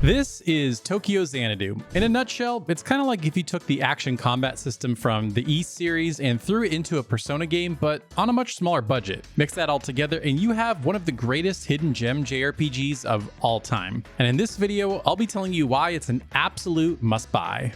This is Tokyo Xanadu. In a nutshell, it's kind of like if you took the action combat system from the East series and threw it into a Persona game, but on a much smaller budget. Mix that all together and you have one of the greatest hidden gem JRPGs of all time. And in this video, I'll be telling you why it's an absolute must-buy.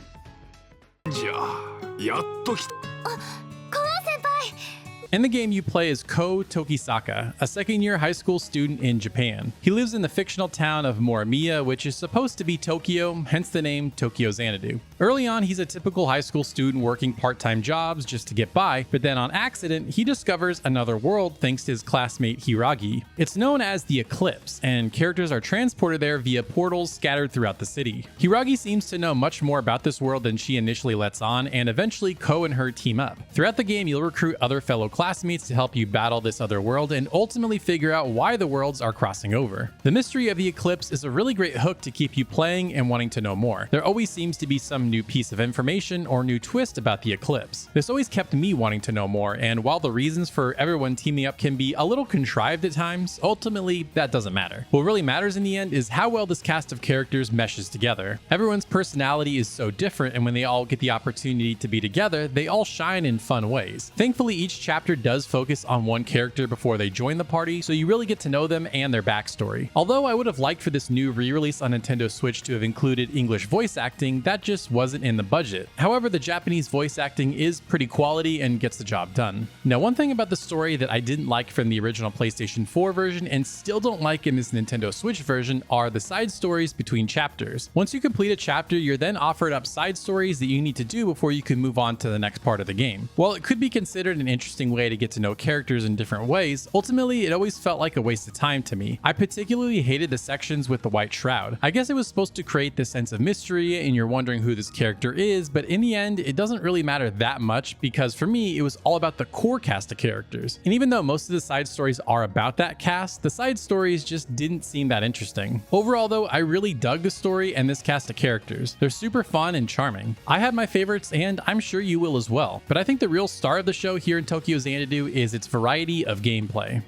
In the game, you play as Ko Tokisaka, a second-year high school student in Japan. He lives in the fictional town of Morimiya, which is supposed to be Tokyo, hence the name Tokyo Xanadu. Early on, he's a typical high school student working part-time jobs just to get by, but then on accident, he discovers another world thanks to his classmate Hiragi. It's known as the Eclipse, and characters are transported there via portals scattered throughout the city. Hiragi seems to know much more about this world than she initially lets on, and eventually Ko and her team up. Throughout the game, you'll recruit other fellow classmates to help you battle this other world and ultimately figure out why the worlds are crossing over. The mystery of the Eclipse is a really great hook to keep you playing and wanting to know more. There always seems to be some new piece of information or new twist about the Eclipse. This always kept me wanting to know more, and while the reasons for everyone teaming up can be a little contrived at times, ultimately that doesn't matter. What really matters in the end is how well this cast of characters meshes together. Everyone's personality is so different, and when they all get the opportunity to be together, they all shine in fun ways. Thankfully, each chapter does focus on one character before they join the party, so you really get to know them and their backstory. Although I would have liked for this new re-release on Nintendo Switch to have included English voice acting, that just wasn't in the budget. However, the Japanese voice acting is pretty quality and gets the job done. Now, one thing about the story that I didn't like from the original PlayStation 4 version and still don't like in this Nintendo Switch version are the side stories between chapters. Once you complete a chapter, you're then offered up side stories that you need to do before you can move on to the next part of the game. While it could be considered an interesting way to get to know characters in different ways, ultimately it always felt like a waste of time to me. I particularly hated the sections with the White Shroud. I guess it was supposed to create this sense of mystery and you're wondering who this character is, but in the end it doesn't really matter that much because for me it was all about the core cast of characters. And even though most of the side stories are about that cast, the side stories just didn't seem that interesting. Overall though, I really dug the story and this cast of characters. They're super fun and charming. I had my favorites and I'm sure you will as well, but I think the real star of the show here in Tokyo Xanadu is its variety of gameplay.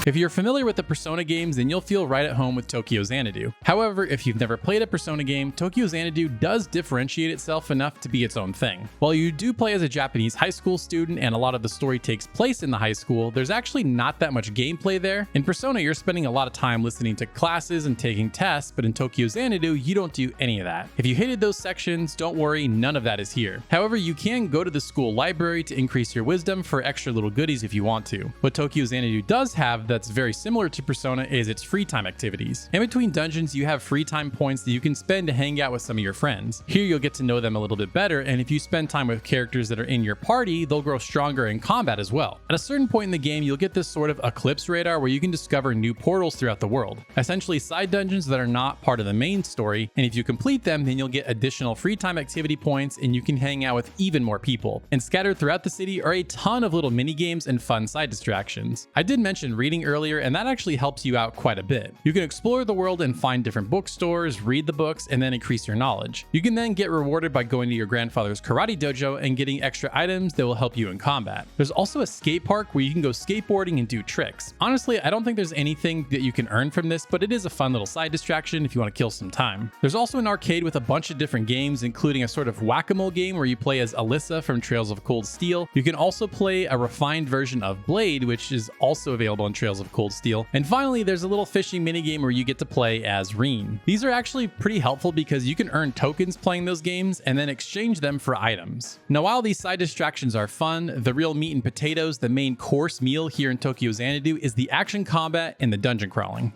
If you're familiar with the Persona games, then you'll feel right at home with Tokyo Xanadu. However, if you've never played a Persona game, Tokyo Xanadu does differentiate itself enough to be its own thing. While you do play as a Japanese high school student and a lot of the story takes place in the high school, there's actually not that much gameplay there. In Persona, you're spending a lot of time listening to classes and taking tests, but in Tokyo Xanadu, you don't do any of that. If you hated those sections, don't worry, none of that is here. However, you can go to the school library to increase your wisdom for extra little goodies if you want to. What Tokyo Xanadu does have that's very similar to Persona is its free time activities. In between dungeons, you have free time points that you can spend to hang out with some of your friends. Here you'll get to know them a little bit better, and if you spend time with characters that are in your party, they'll grow stronger in combat as well. At a certain point in the game, you'll get this sort of eclipse radar where you can discover new portals throughout the world, essentially side dungeons that are not part of the main story, and if you complete them, then you'll get additional free time activity points and you can hang out with even more people. And scattered throughout the city are a ton of little mini games and fun side distractions. I did mention reading earlier, and that actually helps you out quite a bit. You can explore the world and find different bookstores, read the books, and then increase your knowledge. You can then get rewarded by going to your grandfather's karate dojo and getting extra items that will help you in combat. There's also a skate park where you can go skateboarding and do tricks. Honestly, I don't think there's anything that you can earn from this, but it is a fun little side distraction if you want to kill some time. There's also an arcade with a bunch of different games, including a sort of whack-a-mole game where you play as Alyssa from Trails of Cold Steel. You can also play a refined version of Blade, which is also available in Trails of Cold Steel. And finally, there's a little fishing minigame where you get to play as Reen. These are actually pretty helpful because you can earn tokens playing those games and then exchange them for items. Now, while these side distractions are fun, the real meat and potatoes, the main course meal here in Tokyo Xanadu is the action combat and the dungeon crawling.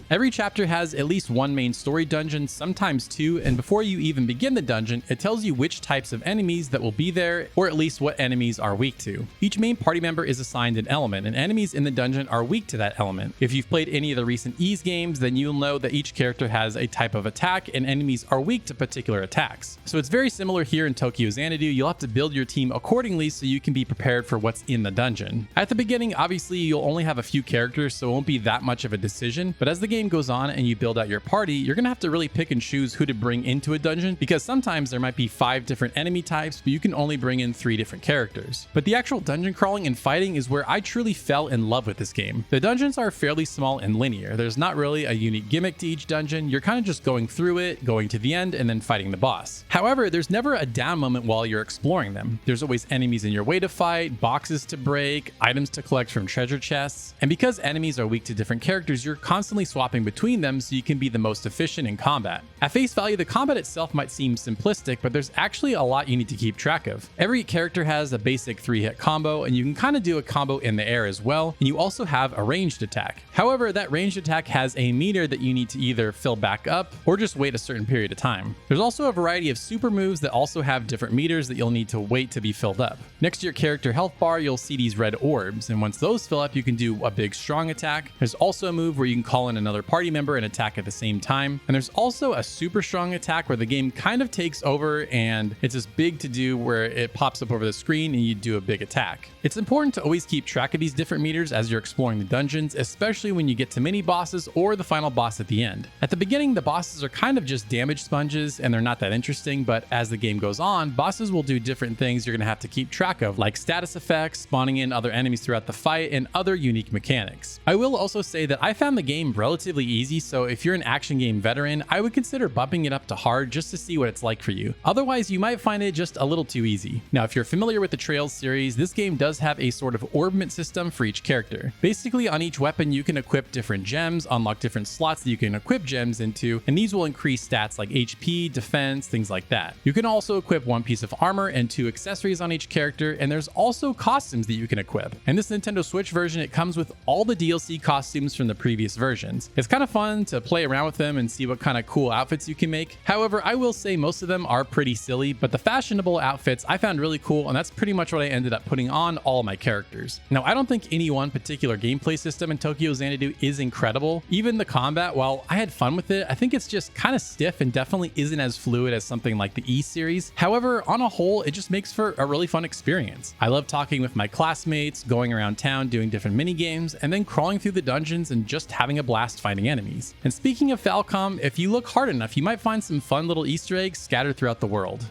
Every chapter has at least one main story dungeon, sometimes two, and before you even begin the dungeon, it tells you which types of enemies that will be there, or at least what enemies are weak to. Each main party member is assigned an element, and enemies in the dungeon are weak to that element. If you've played any of the recent Ys games, then you'll know that each character has a type of attack, and enemies are weak to particular attacks. So it's very similar here in Tokyo Xanadu. You'll have to build your team accordingly so you can be prepared for what's in the dungeon. At the beginning, obviously, you'll only have a few characters, so it won't be that much of a decision, but as the game game goes on and you build out your party, you're gonna have to really pick and choose who to bring into a dungeon, because sometimes there might be 5 different enemy types, but you can only bring in 3 different characters. But the actual dungeon crawling and fighting is where I truly fell in love with this game. The dungeons are fairly small and linear. There's not really a unique gimmick to each dungeon. You're kind of just going through it, going to the end, and then fighting the boss. However, there's never a down moment while you're exploring them. There's always enemies in your way to fight, boxes to break, items to collect from treasure chests, and because enemies are weak to different characters, you're constantly swapping between them so you can be the most efficient in combat. At face value, the combat itself might seem simplistic, but there's actually a lot you need to keep track of. Every character has a basic 3-hit combo, and you can kind of do a combo in the air as well, and you also have a ranged attack. However, that ranged attack has a meter that you need to either fill back up or just wait a certain period of time. There's also a variety of super moves that also have different meters that you'll need to wait to be filled up. Next to your character health bar, you'll see these red orbs, and once those fill up, you can do a big strong attack. There's also a move where you can call in another party member and attack at the same time. And there's also a super strong attack where the game kind of takes over and it's this big to do where it pops up over the screen and you do a big attack. It's important to always keep track of these different meters as you're exploring the dungeons, especially when you get to mini bosses or the final boss at the end. At the beginning, the bosses are kind of just damage sponges and they're not that interesting, but as the game goes on, bosses will do different things you're going to have to keep track of, like status effects, spawning in other enemies throughout the fight, and other unique mechanics. I will also say that I found the game relatively easy, so if you're an action game veteran, I would consider bumping it up to hard just to see what it's like for you. Otherwise, you might find it just a little too easy. Now, if you're familiar with the Trails series, this game does have a sort of orbment system for each character. Basically, on each weapon, you can equip different gems, unlock different slots that you can equip gems into, and these will increase stats like HP, defense, things like that. You can also equip 1 piece of armor and 2 accessories on each character, and there's also costumes that you can equip. And this Nintendo Switch version, it comes with all the DLC costumes from the previous versions. It's kind of fun to play around with them and see what kind of cool outfits you can make. However, I will say most of them are pretty silly, but the fashionable outfits I found really cool, and that's pretty much what I ended up putting on all of my characters. Now, I don't think any one particular gameplay system in Tokyo Xanadu is incredible. Even the combat, while I had fun with it, I think it's just kind of stiff and definitely isn't as fluid as something like the E series. However, on a whole, it just makes for a really fun experience. I love talking with my classmates, going around town doing different mini games, and then crawling through the dungeons and just having a blast fighting enemies. And speaking of Falcom, if you look hard enough, you might find some fun little Easter eggs scattered throughout the world.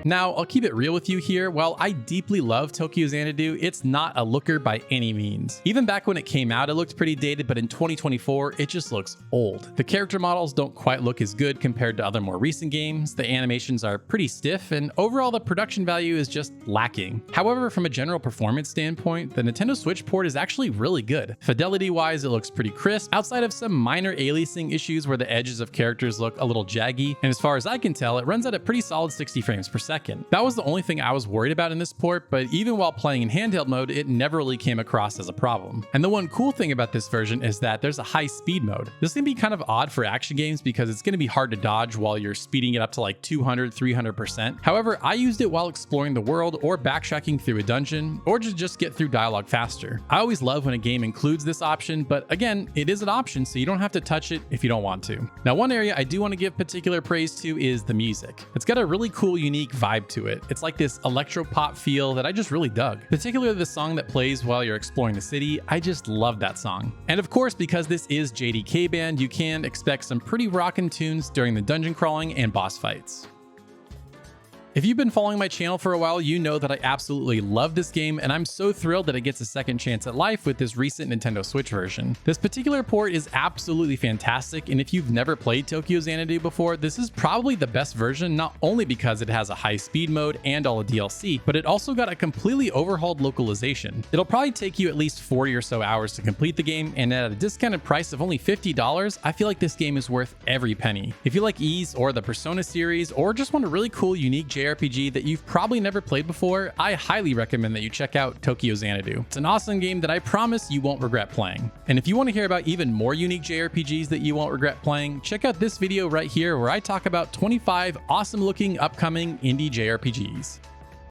Now, I'll keep it real with you here. While I deeply love Tokyo Xanadu, it's not a looker by any means. Even back when it came out, it looked pretty dated, but in 2024, it just looks old. The character models don't quite look as good compared to other more recent games, the animations are pretty stiff, and overall the production value is just lacking. However, from a general performance standpoint, the Nintendo Switch port is actually really good. Fidelity-wise, it looks pretty crisp, outside of some minor aliasing issues where the edges of characters look a little jaggy, and as far as I can tell, it runs at a pretty solid 60 frames per second. That was the only thing I was worried about in this port, but even while playing in handheld mode, it never really came across as a problem. And the one cool thing about this version is that there's a high speed mode. This can be kind of odd for action games because it's going to be hard to dodge while you're speeding it up to like 200, 300%. However, I used it while exploring the world or backtracking through a dungeon, or to just get through dialogue faster. I always love when a game includes this option, but again, it is an option, so you don't have to touch it if you don't want to. Now, one area I do want to give particular praise to is the music. It's got a really cool, unique vibe to it. It's like this electro pop feel that I just really dug. Particularly the song that plays while you're exploring the city, I just love that song. And of course, because this is JDK Band, you can expect some pretty rockin' tunes during the dungeon crawling and boss fights. If you've been following my channel for a while, you know that I absolutely love this game, and I'm so thrilled that it gets a second chance at life with this recent Nintendo Switch version. This particular port is absolutely fantastic, and if you've never played Tokyo Xanadu before, this is probably the best version, not only because it has a high speed mode and all the DLC, but it also got a completely overhauled localization. It'll probably take you at least 40 or so hours to complete the game, and at a discounted price of only $50, I feel like this game is worth every penny. If you like Ys or the Persona series, or just want a really cool, unique JRPG that you've probably never played before, I highly recommend that you check out Tokyo Xanadu. It's an awesome game that I promise you won't regret playing. And if you want to hear about even more unique JRPGs that you won't regret playing, check out this video right here where I talk about 25 awesome looking upcoming indie JRPGs.